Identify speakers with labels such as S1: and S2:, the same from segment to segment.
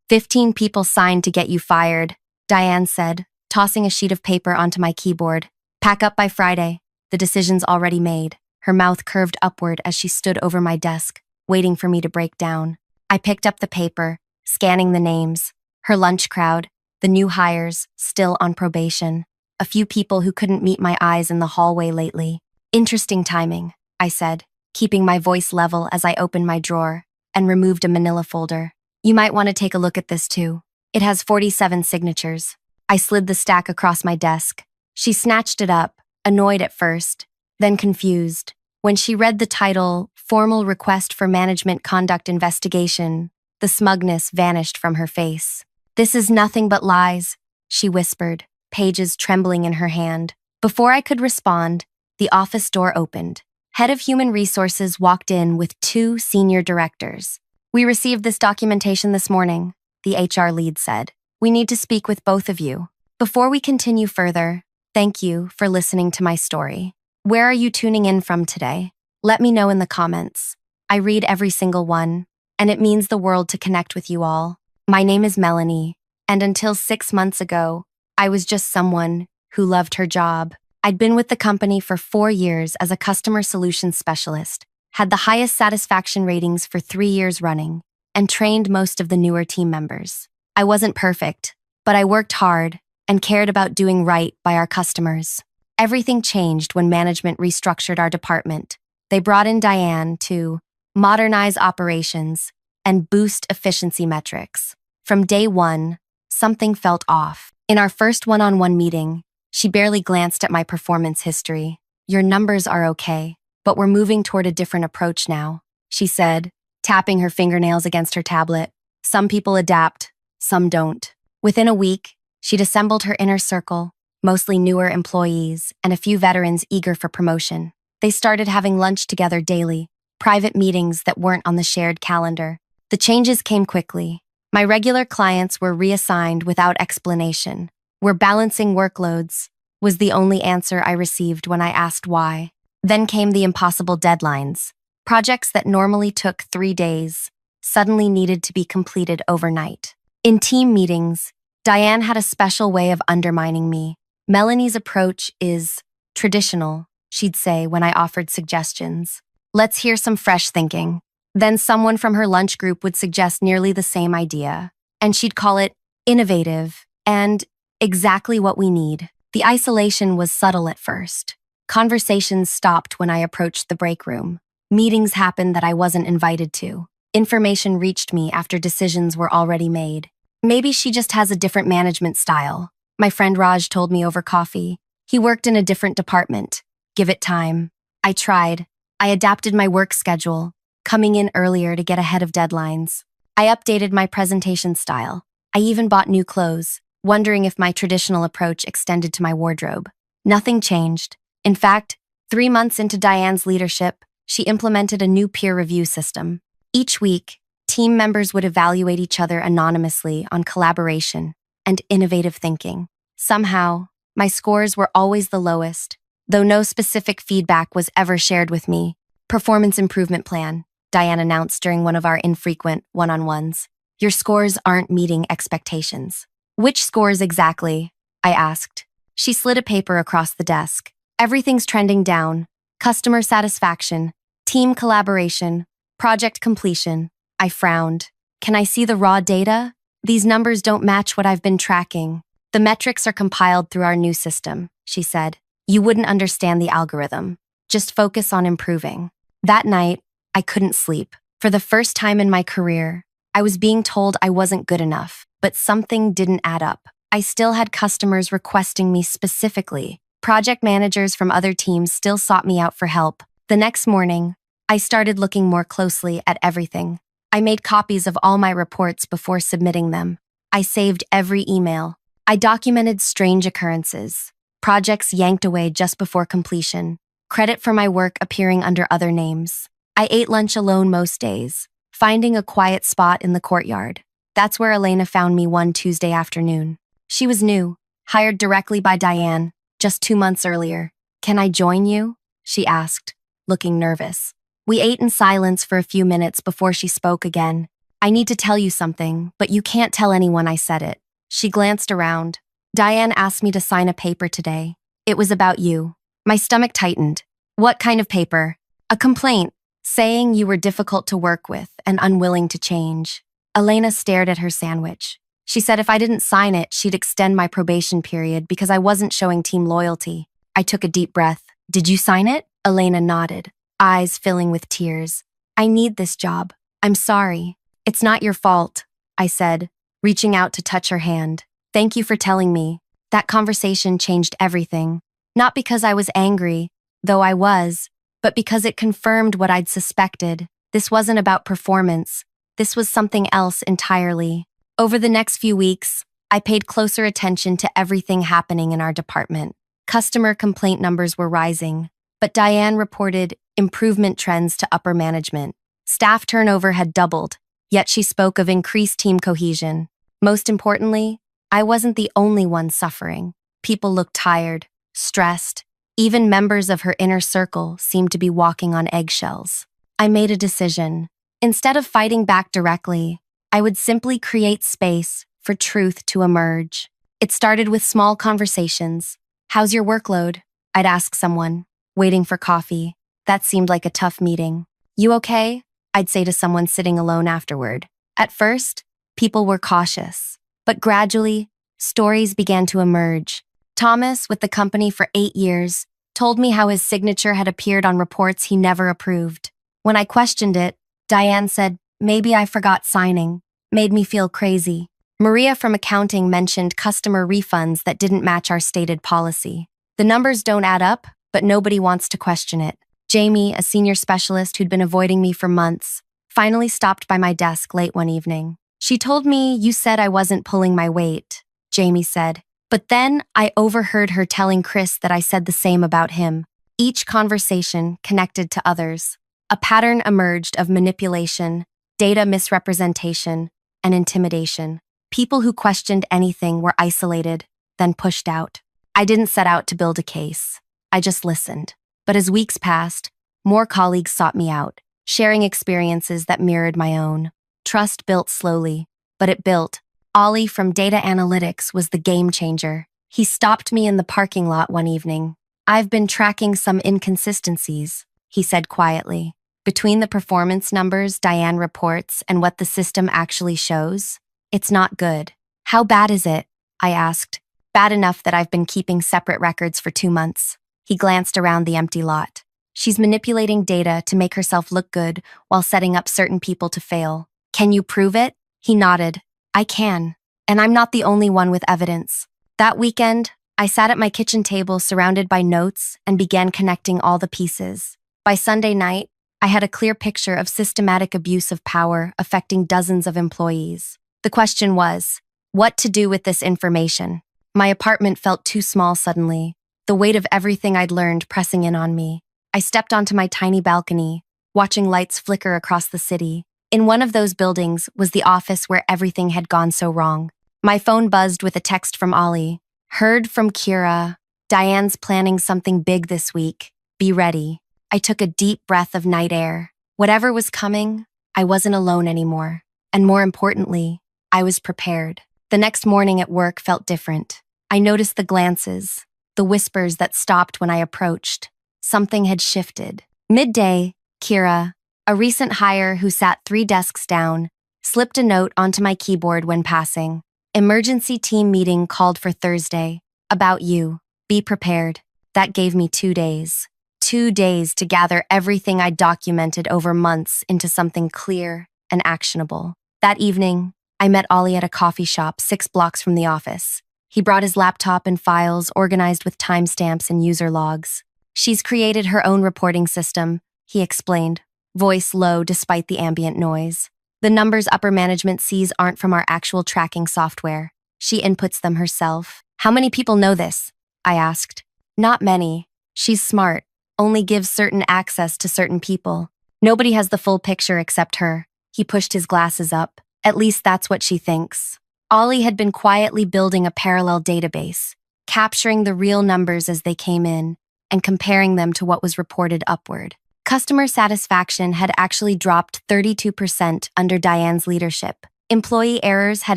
S1: 15 people signed to get you fired, Diane said, tossing a sheet of paper onto my keyboard. Pack up by Friday. The decision's already made. Her mouth curved upward as she stood over my desk, waiting for me to break down. I picked up the paper, scanning the names. Her lunch crowd, the new hires, still on probation. A few people who couldn't meet my eyes in the hallway lately. Interesting timing, I said, keeping my voice level as I opened my drawer and removed a manila folder. You might want to take a look at this too. It has 47 signatures. I slid the stack across my desk. She snatched it up, annoyed at first, then confused. When she read the title, Formal Request for Management Conduct Investigation, the smugness vanished from her face. This is nothing but lies, she whispered, pages trembling in her hand. Before I could respond, the office door opened. Head of Human Resources walked in with 2 senior directors. We received this documentation this morning, the HR lead said. We need to speak with both of you. Before we continue further, thank you for listening to my story. Where are you tuning in from today? Let me know in the comments. I read every single one, and it means the world to connect with you all. My name is Melanie, and until 6 months ago, I was just someone who loved her job. I'd been with the company for 4 years as a customer solutions specialist, had the highest satisfaction ratings for 3 years running, and trained most of the newer team members. I wasn't perfect, but I worked hard and cared about doing right by our customers. Everything changed when management restructured our department. They brought in Diane to modernize operations and boost efficiency metrics. From day one, something felt off. In our first one-on-one meeting, she barely glanced at my performance history. Your numbers are okay, but we're moving toward a different approach now, she said, tapping her fingernails against her tablet. Some people adapt, some don't. Within a week, she'd assembled her inner circle, mostly newer employees and a few veterans eager for promotion. They started having lunch together daily, private meetings that weren't on the shared calendar. The changes came quickly. My regular clients were reassigned without explanation. We're balancing workloads, was the only answer I received when I asked why. Then came the impossible deadlines. Projects that normally took 3 days suddenly needed to be completed overnight. In team meetings, Diane had a special way of undermining me. Melanie's approach is traditional, she'd say when I offered suggestions. Let's hear some fresh thinking. Then someone from her lunch group would suggest nearly the same idea, and she'd call it innovative and exactly what we need. The isolation was subtle at first. Conversations stopped when I approached the break room. Meetings happened that I wasn't invited to. Information reached me after decisions were already made. Maybe she just has a different management style, my friend Raj told me over coffee. He worked in a different department. Give it time. I tried. I adapted my work schedule, coming in earlier to get ahead of deadlines. I updated my presentation style. I even bought new clothes, wondering if my traditional approach extended to my wardrobe. Nothing changed. In fact, 3 months into Diane's leadership, she implemented a new peer review system. Each week, team members would evaluate each other anonymously on collaboration and innovative thinking. Somehow, my scores were always the lowest, though no specific feedback was ever shared with me. Performance improvement plan, Diane announced during one of our infrequent one-on-ones. Your scores aren't meeting expectations. Which scores exactly? I asked. She slid a paper across the desk. Everything's trending down. Customer satisfaction, team collaboration, project completion. I frowned. Can I see the raw data? These numbers don't match what I've been tracking. The metrics are compiled through our new system, she said. You wouldn't understand the algorithm. Just focus on improving. That night, I couldn't sleep. For the first time in my career, I was being told I wasn't good enough, but something didn't add up. I still had customers requesting me specifically. Project managers from other teams still sought me out for help. The next morning, I started looking more closely at everything. I made copies of all my reports before submitting them. I saved every email. I documented strange occurrences. Projects yanked away just before completion. Credit for my work appearing under other names. I ate lunch alone most days, finding a quiet spot in the courtyard. That's where Elena found me one Tuesday afternoon. She was new, hired directly by Diane, just 2 months earlier. Can I join you? She asked, looking nervous. We ate in silence for a few minutes before she spoke again. I need to tell you something, but you can't tell anyone I said it. She glanced around. Diane asked me to sign a paper today. It was about you. My stomach tightened. What kind of paper? A complaint, saying you were difficult to work with and unwilling to change. Elena stared at her sandwich. She said if I didn't sign it, she'd extend my probation period because I wasn't showing team loyalty. I took a deep breath. Did you sign it? Elena nodded, eyes filling with tears. I need this job. I'm sorry. It's not your fault, I said, reaching out to touch her hand. Thank you for telling me. That conversation changed everything. Not because I was angry, though I was, but because it confirmed what I'd suspected. This wasn't about performance. This was something else entirely. Over the next few weeks, I paid closer attention to everything happening in our department. Customer complaint numbers were rising, but Diane reported improvement trends to upper management. Staff turnover had doubled, yet she spoke of increased team cohesion. Most importantly, I wasn't the only one suffering. People looked tired, stressed. Even members of her inner circle seemed to be walking on eggshells. I made a decision. Instead of fighting back directly, I would simply create space for truth to emerge. It started with small conversations. How's your workload? I'd ask someone, waiting for coffee. That seemed like a tough meeting. You okay? I'd say to someone sitting alone afterward. At first, people were cautious, but gradually, stories began to emerge. Thomas, with the company for 8 years, told me how his signature had appeared on reports he never approved. When I questioned it, Diane said, maybe I forgot signing. Made me feel crazy. Maria from accounting mentioned customer refunds that didn't match our stated policy. The numbers don't add up, but nobody wants to question it. Jamie, a senior specialist who'd been avoiding me for months, finally stopped by my desk late one evening. She told me, you said I wasn't pulling my weight, Jamie said. But then I overheard her telling Chris that I said the same about him. Each conversation connected to others. A pattern emerged of manipulation, data misrepresentation, and intimidation. People who questioned anything were isolated, then pushed out. I didn't set out to build a case. I just listened. But as weeks passed, more colleagues sought me out, sharing experiences that mirrored my own. Trust built slowly, but it built. Ollie from data analytics was the game changer. He stopped me in the parking lot one evening. I've been tracking some inconsistencies, he said quietly. Between the performance numbers Diane reports and what the system actually shows, it's not good. How bad is it? I asked. Bad enough that I've been keeping separate records for 2 months. He glanced around the empty lot. She's manipulating data to make herself look good while setting up certain people to fail. Can you prove it? He nodded. I can. And I'm not the only one with evidence. That weekend, I sat at my kitchen table surrounded by notes and began connecting all the pieces. By Sunday night, I had a clear picture of systematic abuse of power affecting dozens of employees. The question was, what to do with this information? My apartment felt too small suddenly, the weight of everything I'd learned pressing in on me. I stepped onto my tiny balcony, watching lights flicker across the city. In one of those buildings was the office where everything had gone so wrong. My phone buzzed with a text from Ollie. Heard from Kira. Diane's planning something big this week. Be ready. I took a deep breath of night air. Whatever was coming, I wasn't alone anymore. And more importantly, I was prepared. The next morning at work felt different. I noticed the glances, the whispers that stopped when I approached. Something had shifted. Midday, Kira, a recent hire who sat 3 desks down, slipped a note onto my keyboard when passing. Emergency team meeting called for Thursday. About you. Be prepared. That gave me 2 days. 2 days to gather everything I documented over months into something clear and actionable. That evening, I met Ollie at a coffee shop 6 blocks from the office. He brought his laptop and files organized with timestamps and user logs. She's created her own reporting system, he explained, voice low despite the ambient noise. The numbers upper management sees aren't from our actual tracking software. She inputs them herself. How many people know this? I asked. Not many. She's smart, only gives certain access to certain people. Nobody has the full picture except her. He pushed his glasses up. At least that's what she thinks. Ollie had been quietly building a parallel database, capturing the real numbers as they came in, and comparing them to what was reported upward. Customer satisfaction had actually dropped 32% under Diane's leadership. Employee errors had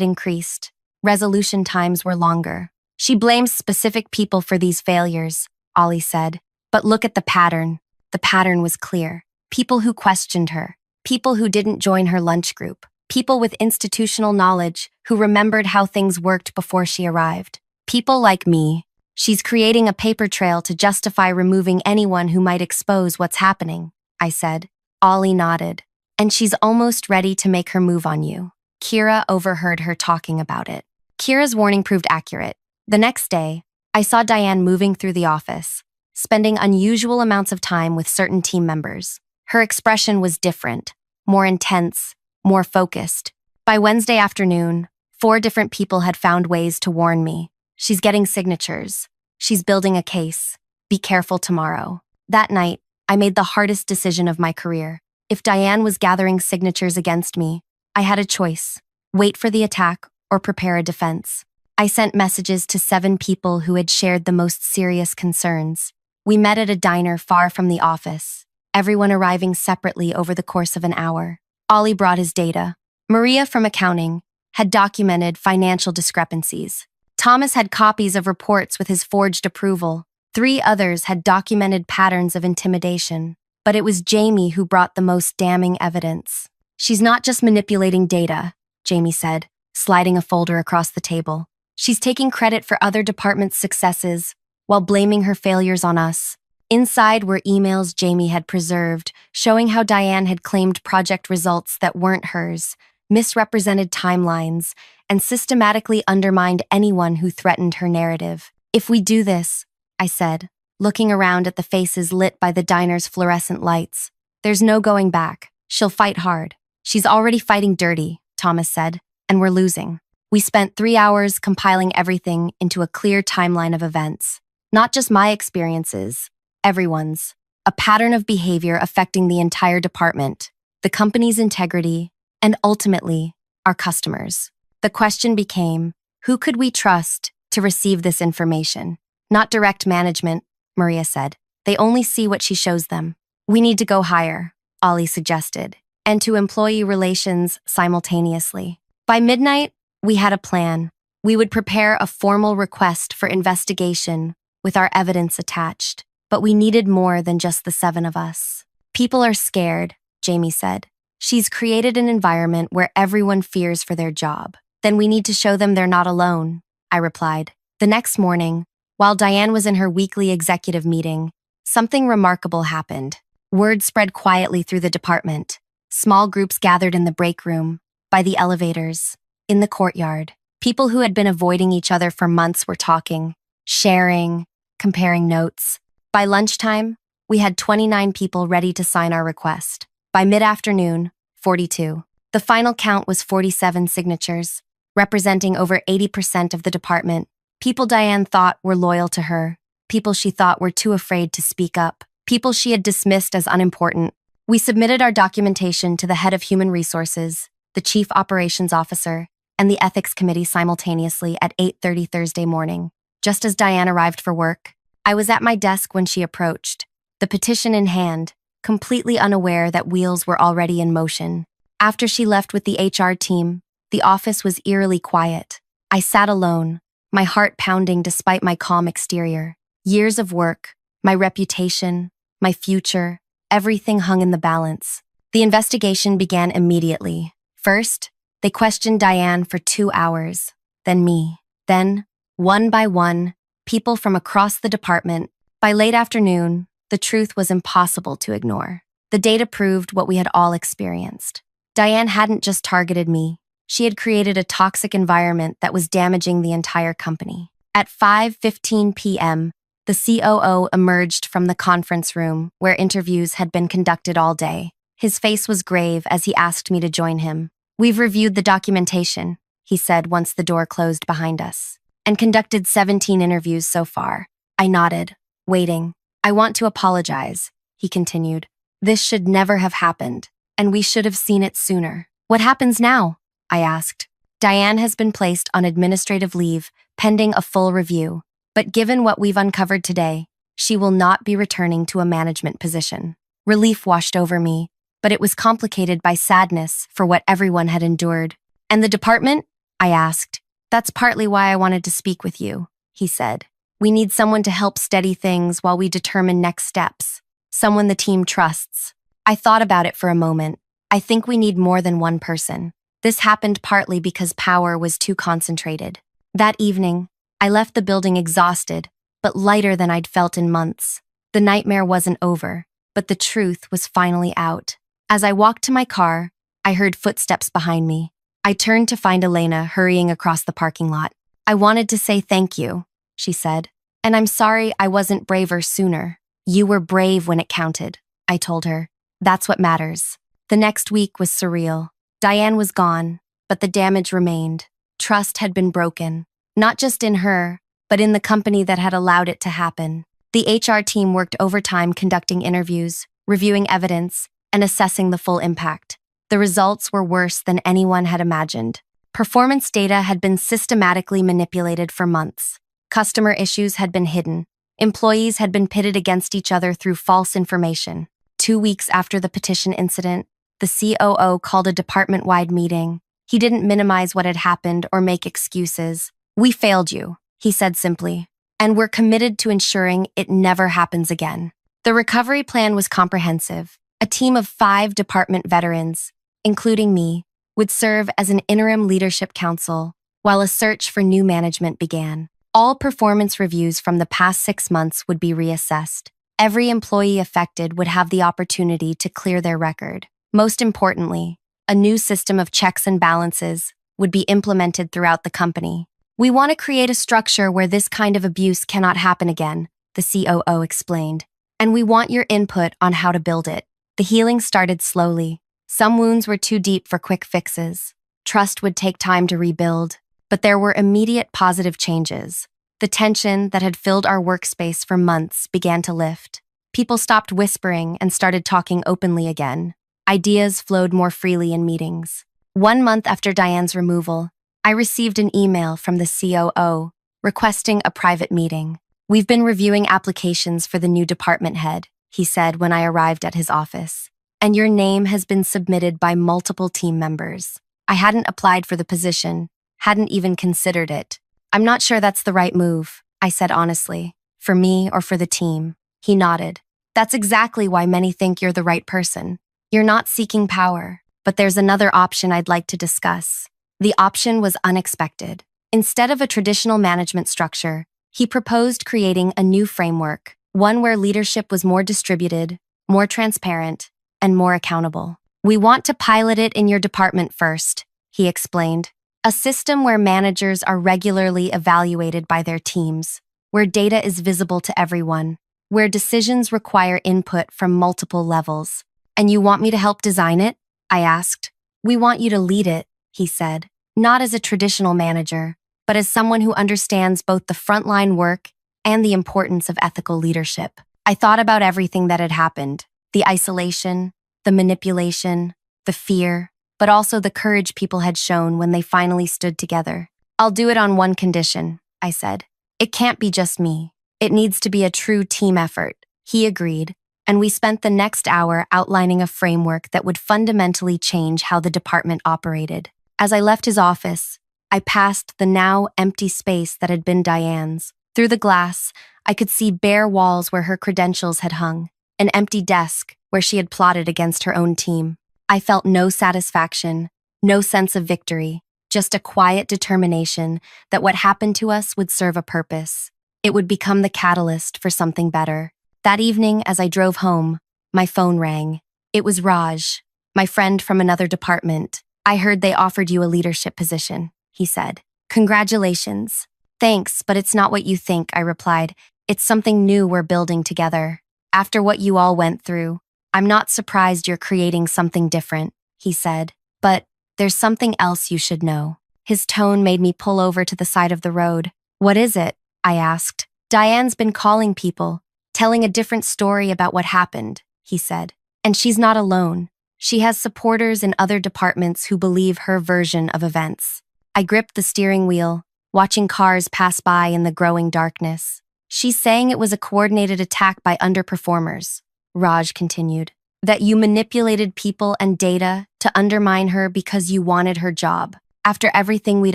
S1: increased. Resolution times were longer. She blames specific people for these failures, Ollie said. But look at the pattern. The pattern was clear. People who questioned her. People who didn't join her lunch group. People with institutional knowledge who remembered how things worked before she arrived. People like me. She's creating a paper trail to justify removing anyone who might expose what's happening, I said. Ollie nodded. And she's almost ready to make her move on you. Kira overheard her talking about it. Kira's warning proved accurate. The next day, I saw Diane moving through the office, spending unusual amounts of time with certain team members. Her expression was different, more intense, more focused. By Wednesday afternoon, 4 different people had found ways to warn me. She's getting signatures. She's building a case. Be careful tomorrow. That night, I made the hardest decision of my career. If Diane was gathering signatures against me, I had a choice: wait for the attack or prepare a defense. I sent messages to 7 people who had shared the most serious concerns. We met at a diner far from the office, everyone arriving separately over the course of an hour. Ollie brought his data. Maria from accounting had documented financial discrepancies. Thomas had copies of reports with his forged approval. 3 others had documented patterns of intimidation. But it was Jamie who brought the most damning evidence. She's not just manipulating data, Jamie said, sliding a folder across the table. She's taking credit for other departments' successes while blaming her failures on us. Inside were emails Jamie had preserved, showing how Diane had claimed project results that weren't hers, misrepresented timelines, and systematically undermined anyone who threatened her narrative. If we do this, I said, looking around at the faces lit by the diner's fluorescent lights, there's no going back. She'll fight hard. She's already fighting dirty, Thomas said, and we're losing. We spent 3 hours compiling everything into a clear timeline of events. Not just my experiences, everyone's. A pattern of behavior affecting the entire department, the company's integrity, and ultimately, our customers. The question became, who could we trust to receive this information? Not direct management, Maria said. They only see what she shows them. We need to go higher, Ollie suggested, and to employee relations simultaneously. By midnight, we had a plan. We would prepare a formal request for investigation with our evidence attached. But we needed more than just the 7 of us. People are scared, Jamie said. She's created an environment where everyone fears for their job. Then we need to show them they're not alone, I replied. The next morning, while Diane was in her weekly executive meeting, something remarkable happened. Word spread quietly through the department. Small groups gathered in the break room, by the elevators, in the courtyard. People who had been avoiding each other for months were talking, sharing, comparing notes. By lunchtime, we had 29 people ready to sign our request. By mid-afternoon, 42. The final count was 47 signatures, representing over 80% of the department. People Diane thought were loyal to her, people she thought were too afraid to speak up, people she had dismissed as unimportant. We submitted our documentation to the head of human resources, the chief operations officer, and the ethics committee simultaneously at 8:30 Thursday morning. Just as Diane arrived for work, I was at my desk when she approached, the petition in hand, completely unaware that wheels were already in motion. After she left with the HR team, the office was eerily quiet. I sat alone, my heart pounding despite my calm exterior. Years of work, my reputation, my future, everything hung in the balance. The investigation began immediately. First, they questioned Diane for 2 hours, then me. Then, one by one, people from across the department. By late afternoon, the truth was impossible to ignore. The data proved what we had all experienced. Diane hadn't just targeted me. She had created a toxic environment that was damaging the entire company. At 5:15 p.m., the COO emerged from the conference room where interviews had been conducted all day. His face was grave as he asked me to join him. "We've reviewed the documentation," he said once the door closed behind us, "and conducted 17 interviews so far." I nodded, waiting. "I want to apologize," he continued. "This should never have happened, and we should have seen it sooner." "What happens now?" I asked. "Diane has been placed on administrative leave, pending a full review. But given what we've uncovered today, she will not be returning to a management position." Relief washed over me, but it was complicated by sadness for what everyone had endured. "And the department?" I asked. "That's partly why I wanted to speak with you," he said. "We need someone to help steady things while we determine next steps. Someone the team trusts." I thought about it for a moment. I think we need more than one person. This happened partly because power was too concentrated. That evening, I left the building exhausted, but lighter than I'd felt in months. The nightmare wasn't over, but the truth was finally out. As I walked to my car, I heard footsteps behind me. I turned to find Elena hurrying across the parking lot. "I wanted to say thank you," she said. "And I'm sorry I wasn't braver sooner." "You were brave when it counted," I told her. "That's what matters." The next week was surreal. Diane was gone, but the damage remained. Trust had been broken, not just in her, but in the company that had allowed it to happen. The HR team worked overtime conducting interviews, reviewing evidence, and assessing the full impact. The results were worse than anyone had imagined. Performance data had been systematically manipulated for months. Customer issues had been hidden. Employees had been pitted against each other through false information. 2 weeks after the petition incident, the COO called a department-wide meeting. He didn't minimize what had happened or make excuses. "We failed you," he said simply, "and we're committed to ensuring it never happens again." The recovery plan was comprehensive. A team of 5 department veterans, including me, would serve as an interim leadership council while a search for new management began. All performance reviews from the past 6 months would be reassessed. Every employee affected would have the opportunity to clear their record. Most importantly, a new system of checks and balances would be implemented throughout the company. "We want to create a structure where this kind of abuse cannot happen again," the COO explained, "and we want your input on how to build it." The healing started slowly. Some wounds were too deep for quick fixes. Trust would take time to rebuild, but there were immediate positive changes. The tension that had filled our workspace for months began to lift. People stopped whispering and started talking openly again. Ideas flowed more freely in meetings. 1 month after Diane's removal, I received an email from the COO requesting a private meeting. "We've been reviewing applications for the new department head," he said when I arrived at his office, "and your name has been submitted by multiple team members." I hadn't applied for the position, hadn't even considered it. "I'm not sure that's the right move," I said honestly. "For me or for the team?" He nodded. "That's exactly why many think you're the right person. You're not seeking power, but there's another option I'd like to discuss." The option was unexpected. Instead of a traditional management structure, he proposed creating a new framework, one where leadership was more distributed, more transparent, and more accountable. "We want to pilot it in your department first," he explained. "A system where managers are regularly evaluated by their teams, where data is visible to everyone, where decisions require input from multiple levels." "And you want me to help design it?" I asked. "We want you to lead it," he said, "not as a traditional manager, but as someone who understands both the frontline work and the importance of ethical leadership." I thought about everything that had happened, the isolation, the manipulation, the fear, but also the courage people had shown when they finally stood together. "I'll do it on one condition," I said. "It can't be just me. It needs to be a true team effort." He agreed, and we spent the next hour outlining a framework that would fundamentally change how the department operated. As I left his office, I passed the now empty space that had been Diane's. Through the glass, I could see bare walls where her credentials had hung, an empty desk where she had plotted against her own team. I felt no satisfaction, no sense of victory, just a quiet determination that what happened to us would serve a purpose. It would become the catalyst for something better. That evening, as I drove home, my phone rang. It was Raj, my friend from another department. "I heard they offered you a leadership position," he said. "Congratulations." "Thanks, but it's not what you think," I replied. "It's something new we're building together. After what you all went through, I'm not surprised you're creating something different," he said. "But there's something else you should know." His tone made me pull over to the side of the road. "What is it?" I asked. "Diane's been calling people, telling a different story about what happened," he said. "And she's not alone. She has supporters in other departments who believe her version of events." I gripped the steering wheel, watching cars pass by in the growing darkness. "She's saying it was a coordinated attack by underperformers," Raj continued. that you manipulated people and data to undermine her because you wanted her job. After everything we'd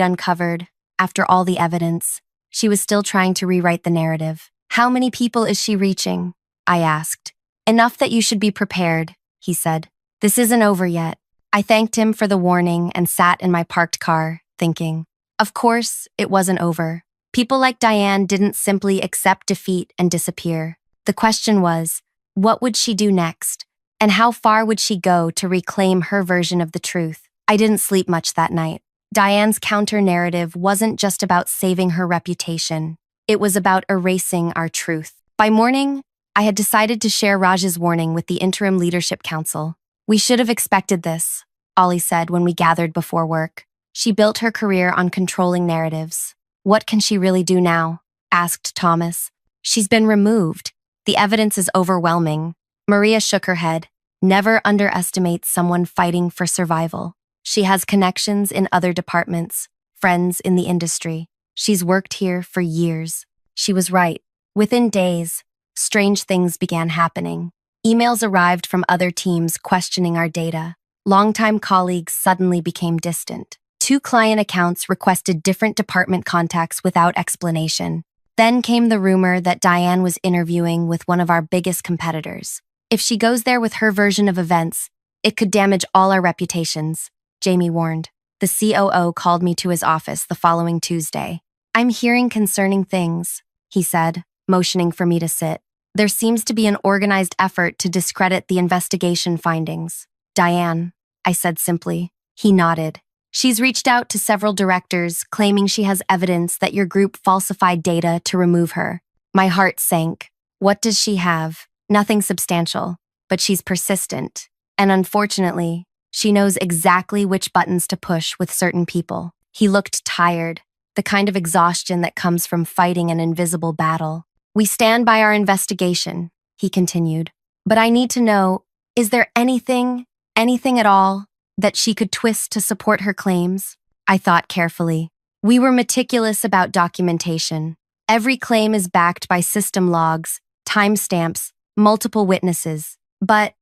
S1: uncovered, after all the evidence, she was still trying to rewrite the narrative. How many people is she reaching? I asked. Enough that you should be prepared, he said. This isn't over yet. I thanked him for the warning and sat in my parked car, thinking. Of course, it wasn't over. People like Diane didn't simply accept defeat and disappear. The question was, what would she do next? And how far would she go to reclaim her version of the truth? I didn't sleep much that night. Diane's counter-narrative wasn't just about saving her reputation. It was about erasing our truth. By morning, I had decided to share Raj's warning with the Interim Leadership Council. We should have expected this, Ollie said when we gathered before work. She built her career on controlling narratives. What can she really do now? Asked Thomas. She's been removed. The evidence is overwhelming. Maria shook her head. Never underestimate someone fighting for survival. She has connections in other departments, friends in the industry. She's worked here for years. She was right. Within days, strange things began happening. Emails arrived from other teams questioning our data. Longtime colleagues suddenly became distant. 2 client accounts requested different department contacts without explanation. Then came the rumor that Diane was interviewing with one of our biggest competitors. If she goes there with her version of events, it could damage all our reputations, Jamie warned. The COO called me to his office the following Tuesday. I'm hearing concerning things, he said, motioning for me to sit. There seems to be an organized effort to discredit the investigation findings. Diane, I said simply. He nodded. She's reached out to several directors, claiming she has evidence that your group falsified data to remove her. My heart sank. What does she have? Nothing substantial, but she's persistent. And unfortunately, she knows exactly which buttons to push with certain people. He looked tired, the kind of exhaustion that comes from fighting an invisible battle. We stand by our investigation, he continued. But I need to know, is there anything at all, that she could twist to support her claims? I thought carefully. We were meticulous about documentation. Every claim is backed by system logs, timestamps, multiple witnesses. But,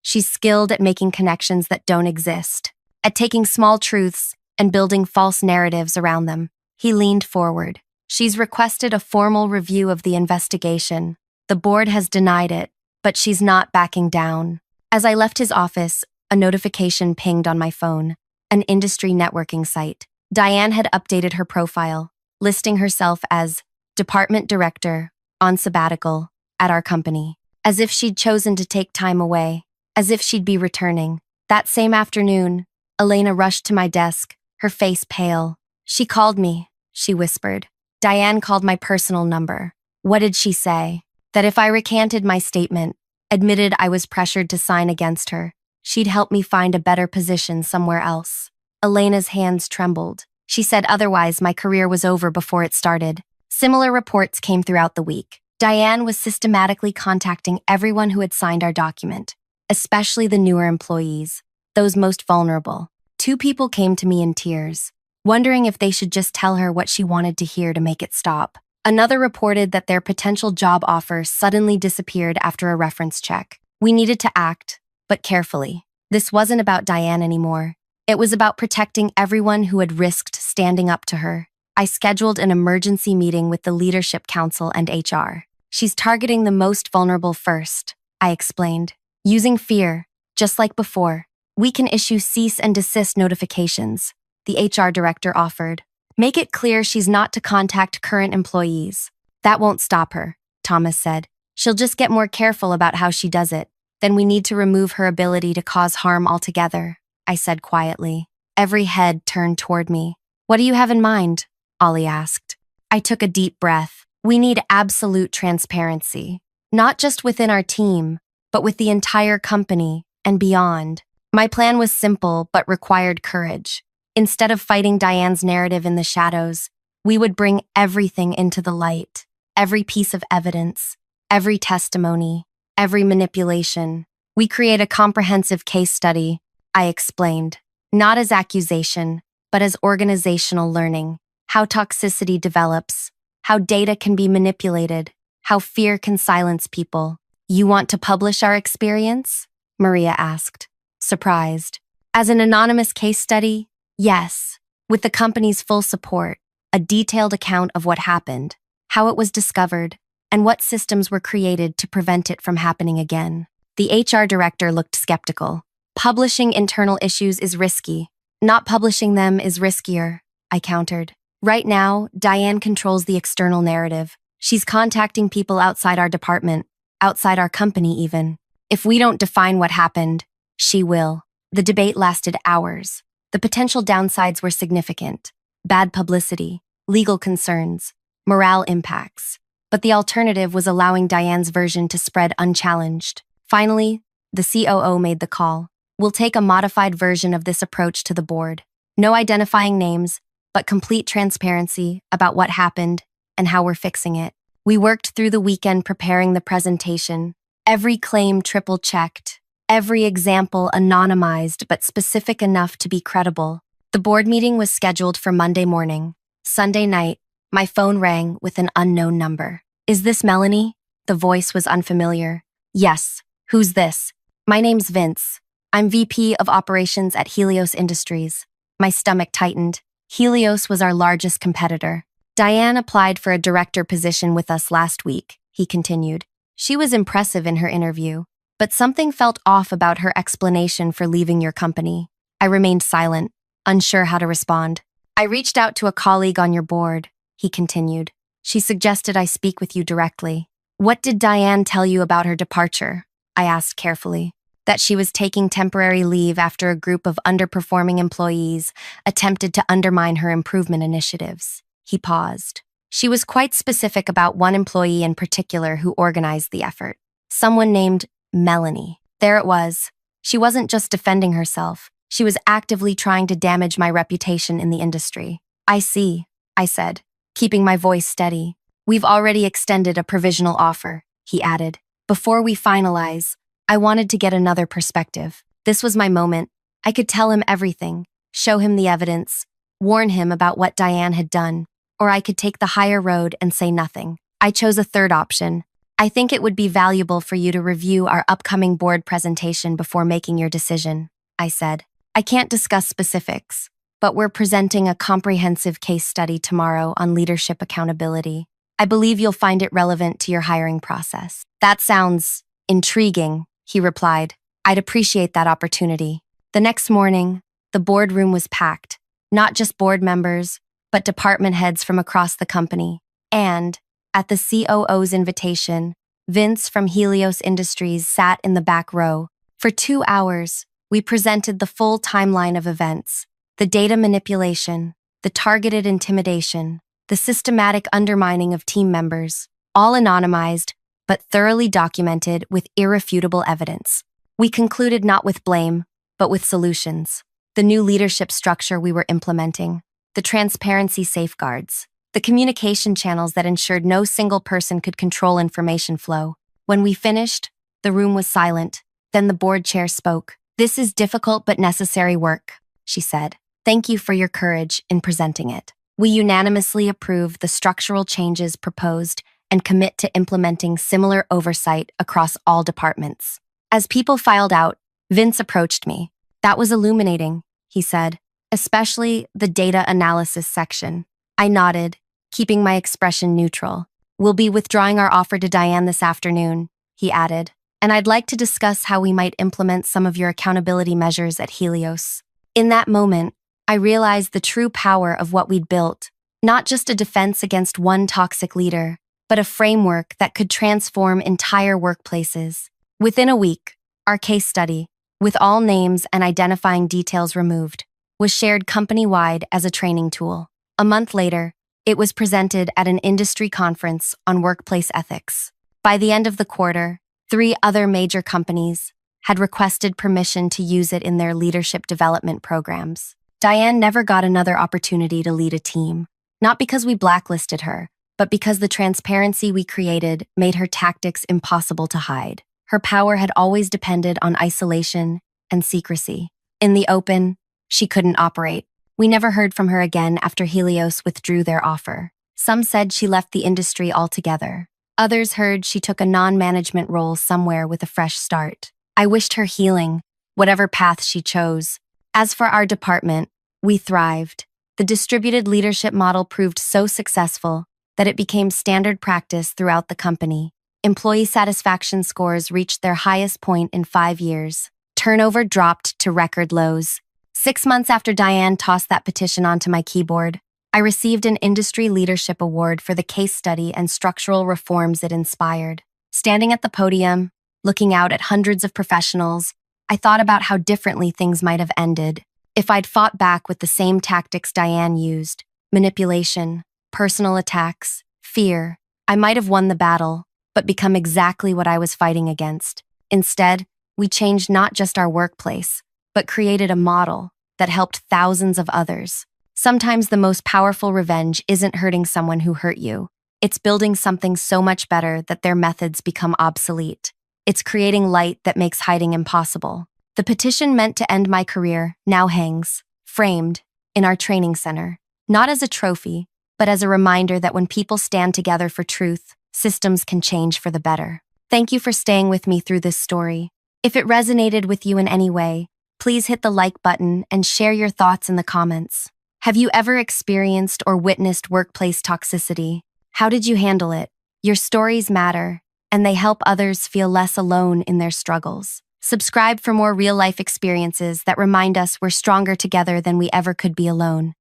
S1: she's skilled at making connections that don't exist, at taking small truths and building false narratives around them. He leaned forward. She's requested a formal review of the investigation. The board has denied it, but she's not backing down. As I left his office, a notification pinged on my phone, an industry networking site. Diane had updated her profile, listing herself as Department Director, on sabbatical, at our company, as if she'd chosen to take time away, as if she'd be returning. That same afternoon, Elena rushed to my desk, her face pale. She called me, she whispered. Diane called my personal number. What did she say? That if I recanted my statement, admitted I was pressured to sign against her, she'd help me find a better position somewhere else. Elena's hands trembled. She said otherwise my career was over before it started. Similar reports came throughout the week. Diane was systematically contacting everyone who had signed our document, especially the newer employees, those most vulnerable. 2 people came to me in tears, wondering if they should just tell her what she wanted to hear to make it stop. Another reported that their potential job offer suddenly disappeared after a reference check. We needed to act, but carefully. This wasn't about Diane anymore. It was about protecting everyone who had risked standing up to her. I scheduled an emergency meeting with the Leadership Council and HR. She's targeting the most vulnerable first, I explained. Using fear, just like before. We can issue cease and desist notifications, the HR director offered. Make it clear she's not to contact current employees. That won't stop her, Thomas said. She'll just get more careful about how she does it. Then we need to remove her ability to cause harm altogether, I said quietly. Every head turned toward me. What do you have in mind? Ollie asked. I took a deep breath. We need absolute transparency, not just within our team, but with the entire company and beyond. My plan was simple but required courage. Instead of fighting Diane's narrative in the shadows, we would bring everything into the light. Every piece of evidence, every testimony, every manipulation. We create a comprehensive case study, I explained, not as accusation, but as organizational learning. How toxicity develops, how data can be manipulated, how fear can silence people. You want to publish our experience? Maria asked, surprised. As an anonymous case study? Yes, with the company's full support, a detailed account of what happened, how it was discovered, and what systems were created to prevent it from happening again. The HR director looked skeptical. Publishing internal issues is risky. Not publishing them is riskier, I countered. Right now, Diane controls the external narrative. She's contacting people outside our department, outside our company even. If we don't define what happened, she will. The debate lasted hours. The potential downsides were significant. Bad publicity, legal concerns, morale impacts. But the alternative was allowing Diane's version to spread unchallenged. Finally, the COO made the call. We'll take a modified version of this approach to the board. No identifying names, but complete transparency about what happened and how we're fixing it. We worked through the weekend preparing the presentation. Every claim triple-checked. Every example anonymized but specific enough to be credible. The board meeting was scheduled for Monday morning. Sunday night, my phone rang with an unknown number. Is this Melanie? The voice was unfamiliar. Yes. Who's this? My name's Vince. I'm VP of Operations at Helios Industries. My stomach tightened. Helios was our largest competitor. Diane applied for a director position with us last week, he continued. She was impressive in her interview, but something felt off about her explanation for leaving your company. I remained silent, unsure how to respond. I reached out to a colleague on your board, he continued. She suggested I speak with you directly. What did Diane tell you about her departure? I asked carefully. That she was taking temporary leave after a group of underperforming employees attempted to undermine her improvement initiatives. He paused. She was quite specific about one employee in particular who organized the effort. Someone named Melanie. There it was. She wasn't just defending herself. She was actively trying to damage my reputation in the industry. I see, I said, keeping my voice steady. We've already extended a provisional offer, he added. Before we finalize, I wanted to get another perspective. This was my moment. I could tell him everything, show him the evidence, warn him about what Diane had done, or I could take the higher road and say nothing. I chose a third option. I think it would be valuable for you to review our upcoming board presentation before making your decision, I said. I can't discuss specifics, but we're presenting a comprehensive case study tomorrow on leadership accountability. I believe you'll find it relevant to your hiring process. That sounds intriguing, he replied. I'd appreciate that opportunity. The next morning, the boardroom was packed, not just board members, but department heads from across the company. And, at the COO's invitation, Vince from Helios Industries sat in the back row. For 2 hours, we presented the full timeline of events, the data manipulation, the targeted intimidation, the systematic undermining of team members, all anonymized, but thoroughly documented with irrefutable evidence. We concluded not with blame, but with solutions. The new leadership structure we were implementing, the transparency safeguards, the communication channels that ensured no single person could control information flow. When we finished, the room was silent. Then the board chair spoke. This is difficult but necessary work, she said. Thank you for your courage in presenting it. We unanimously approve the structural changes proposed and commit to implementing similar oversight across all departments. As people filed out, Vince approached me. That was illuminating, he said, especially the data analysis section. I nodded, keeping my expression neutral. We'll be withdrawing our offer to Diane this afternoon, he added, and I'd like to discuss how we might implement some of your accountability measures at Helios. In that moment, I realized the true power of what we'd built, not just a defense against one toxic leader, but a framework that could transform entire workplaces. Within a week, our case study, with all names and identifying details removed, was shared company-wide as a training tool. A month later, it was presented at an industry conference on workplace ethics. By the end of the quarter, 3 other major companies had requested permission to use it in their leadership development programs. Diane never got another opportunity to lead a team, not because we blacklisted her, but because the transparency we created made her tactics impossible to hide. Her power had always depended on isolation and secrecy. In the open, she couldn't operate. We never heard from her again after Helios withdrew their offer. Some said she left the industry altogether. Others heard she took a non-management role somewhere with a fresh start. I wished her healing, whatever path she chose. As for our department, we thrived. The distributed leadership model proved so successful that it became standard practice throughout the company. Employee satisfaction scores reached their highest point in 5 years. Turnover dropped to record lows. 6 months after Diane tossed that petition onto my keyboard, I received an Industry Leadership Award for the case study and structural reforms it inspired. Standing at the podium, looking out at hundreds of professionals, I thought about how differently things might have ended if I'd fought back with the same tactics Diane used: manipulation, personal attacks, fear. I might have won the battle, but become exactly what I was fighting against. Instead, we changed not just our workplace, but created a model that helped thousands of others. Sometimes the most powerful revenge isn't hurting someone who hurt you. It's building something so much better that their methods become obsolete. It's creating light that makes hiding impossible. The petition meant to end my career now hangs, framed, in our training center, not as a trophy, but as a reminder that when people stand together for truth, systems can change for the better. Thank you for staying with me through this story. If it resonated with you in any way, please hit the like button and share your thoughts in the comments. Have you ever experienced or witnessed workplace toxicity? How did you handle it? Your stories matter, and they help others feel less alone in their struggles. Subscribe for more real-life experiences that remind us we're stronger together than we ever could be alone.